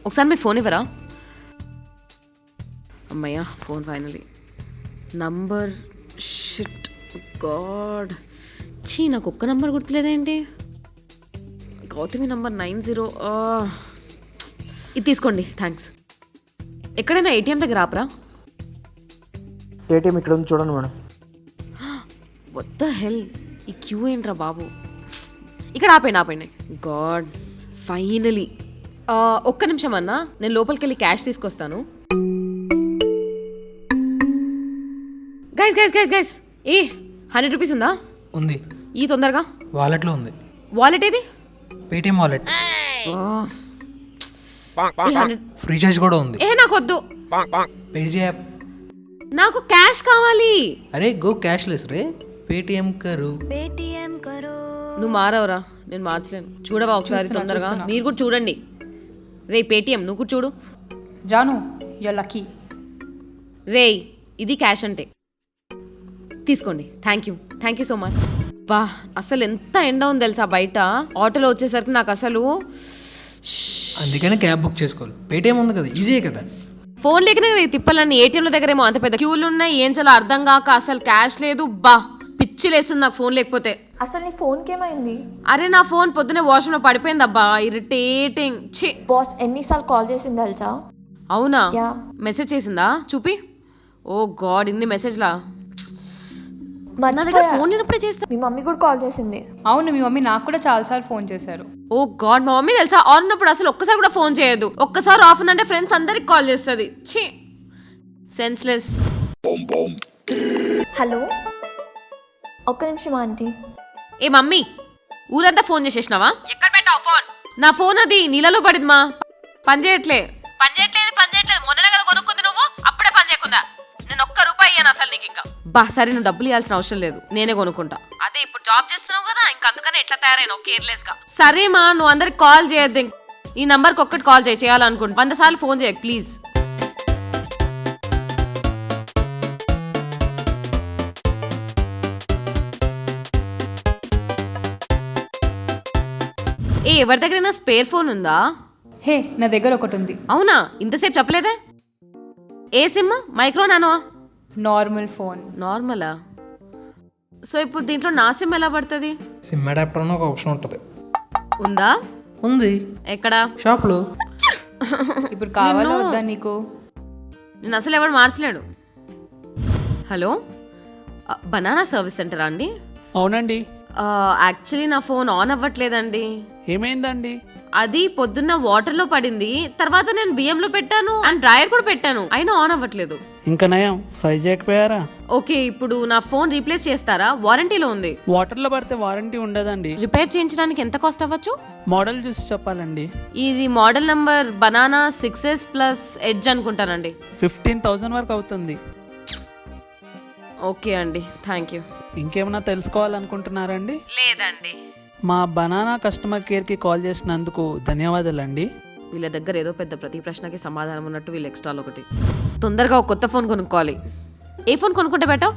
ఒకసారి మీ ఫోన్ ఇవ్వరా? అమ్మయ్యా phone finally. Number shit God, చీ నాకు ఒక్క నంబర్ గుర్తులేదేంటి. గౌతమి నంబర్ 90. ఇది తీసుకోండి, థ్యాంక్స్. ఎక్కడైనా ఏటీఎం దగ్గర ఆపరా? ఏటీఎం ఇక్కడ ఉంది చూడండి మేడం. వాట్ ద హెల్, ఈ క్యూ ఏంట్రా బాబు. ఇక్కడ ఆపండి. God finally. ఒక్క నిమిషం అన్నా, నేను లోపలికి వెళ్ళి క్యాష్ తీసుకొస్తాను. గైస్ ఏ 100 రూపీస్ ఉందా? ఉంది. ఈ తొందరగా. వాలెట్లో ఉంది. వాలెట్ ఏది? Paytm wallet. ఫ్రీ చార్జ్ కూడా ఉంది. నాకు వద్దు. Page app. నాకు క్యాష్ కావాలి. అరే గో క్యాష్ లెస్ రే, పేటిఎం కరు. నువ్వు మారవరా, నేను మార్చలేను. చూడవా ఒకసారి తొందరగా? మీరు కూడా చూడండి. రే పేటిఎం, నువ్వు కూడా చూడు. Janu you are lucky. రే ఇది క్యాష్ అంటే తీసుకోండి. Thank you so much. బా అసలు ఎంత ఎండ ఉంది తెలుసా బయట. ఆటోలో వచ్చేసరికి నాకు అసలు అందుకనే క్యాబ్ బుక్ చేసుకోవాలి. పేటిఎం ఉంది కదా, ఈజీయే కదా. ఫోన్ లేకనే తిప్పాలని. ఏటీఎంల దగ్గర ఏమో అంత పెద్ద క్యూలు ఉన్నాయి, ఏం చాలా అర్థం కాక అసలు క్యాష్ లేదు. బా పిచ్చి లేస్తుంది నాకు ఫోన్ లేకపోతే. అసలు నీ ఫోన్ కేమైంది? అరే నా ఫోన్ పొద్దునే వాష్రూమ్ లో పడిపోయింది అబ్బా, ఇరిటేటింగ్. ఛీ బాస్ ఎన్నిసార్లు కాల్ చేసింది తెలుసా? అవునా? యా. మెసేజ్ చేసిందా? చూపి. ఓ గాడ్, ఇన్ని మెసేజ్లా. నా దగ్గర మర్చిపోయా. ఫోన్ లేనప్పుడే చేస్తా. మీ మమ్మీ కూడా కాల్ చేసింది. అవును, మీ మమ్మీ నాకు కూడా చాలాసార్లు ఫోన్ చేశారు. ఓ గాడ్, మా మమ్మీ తెలుసా ఆన్ ఉన్నప్పుడు అసలు ఒక్కసారి కూడా ఫోన్ చేయదు. ఒక్కసారి ఆఫ్ ఉందంటే ఫ్రెండ్స్ అందరికి కాల్ చేస్తుంది. ఛీ సెన్స్లెస్. హలో, ఒక్క నిమిషం ఆంటీ. ఏ మమ్మీ, ఊరంతా ఫోన్ చేసేసినావా? ఎక్కడ పెట్టావు ఫోన్? నా ఫోన్ అది నీళ్ళలో పడింది మా, పని చేయట్లేదు. మొన్ననే కదా కొనుక్కుంది నువ్వు, అప్పుడే పని చేయకుందా? నేను ఒక్క రూపాయి ఇయ్యాను అసలు నీకు. ఇంకా బా సరే, నువ్వు డబ్బులు ఇవ్వాల్సిన అవసరం లేదు, నేనే కొనుక్కుంటా. అదే ఇప్పుడు జాబ్ చేస్తున్నావు కదా, ఇంక అందుకనే ఎట్లా తయారైనా కేర్లెస్ గా. సరే మా, నువ్వు అందరికి కాల్ చేయొద్దు. ఈ నంబర్కి ఒక్కటి కాల్ చేయాలనుకుంటా. 100 సార్లు ఫోన్ చేయకు ప్లీజ్. ఏ ఎవరి దగ్గరైనా స్పేర్ ఫోన్ ఉందా? హే నా దగ్గర ఒకటి ఉంది. అవునా? ఇంతసేపు చెప్పలేదే. ఏ sim? Micro nano? Normal phone. నార్మలా? సో ఇప్పుడు దీంట్లో నా సిమ్ ఎలా పడుతుంది? సిమ్ అడాప్టర్ అని ఒక ఆప్షన్ ఉంటుంది. ఉందా? ఉంది. ఎక్కడ? షాప్లో. ఇప్పుడు కావాలా వద్దా నీకు? నేను అసలు ఎవరు మార్చలేడు. హలో, బనానా సర్వీస్ సెంటరా అండి? అవునండి. యాక్చువల్లీ నా ఫోన్ ఆన్ అవ్వట్లేదండి. ఏమైందండి? అది పొద్దున్న వాటర్లో పడింది, తర్వాత నేను బియ్యంలో పెట్టాను అండ్ డ్రైయర్ కూడా పెట్టాను, అయినా ఆన్ అవ్వట్లేదు. ఇంకా నయం, ఫ్రై చేయకపోయారా? ఓకే, ఇప్పుడు నా ఫోన్ రీప్లేస్ చేస్తారా? వారంటీలో ఉంది. వాటర్లో పడితే వారంటీ ఉండదండి. రిపేర్ చేయించడానికి ఎంత కాస్ట్ అవ్వచ్చు? మోడల్ చూసి చెప్పాలండి. ఇది model number banana 6S plus edge అనుకుంటానండి. 15,000 వరకు అవుతుంది. ఓకే అండి, థ్యాంక్ యూ. ఇంకేమైనా తెలుసుకోవాలనుకుంటున్నారండి? లేదండి. మా బనానా కస్టమర్ కేర్కి కాల్ చేసినందుకు ధన్యవాదాలండి. వీళ్ళ దగ్గర ఏదో పెద్ద ప్రతి ప్రశ్నకి సమాధానం ఉన్నట్టు వీళ్ళు ఎక్స్ట్రాలు ఒకటి. తొందరగా ఒక కొత్త ఫోన్ కొనుక్కోవాలి. ఏ ఫోన్ కొనుక్కుంటే బెటర్?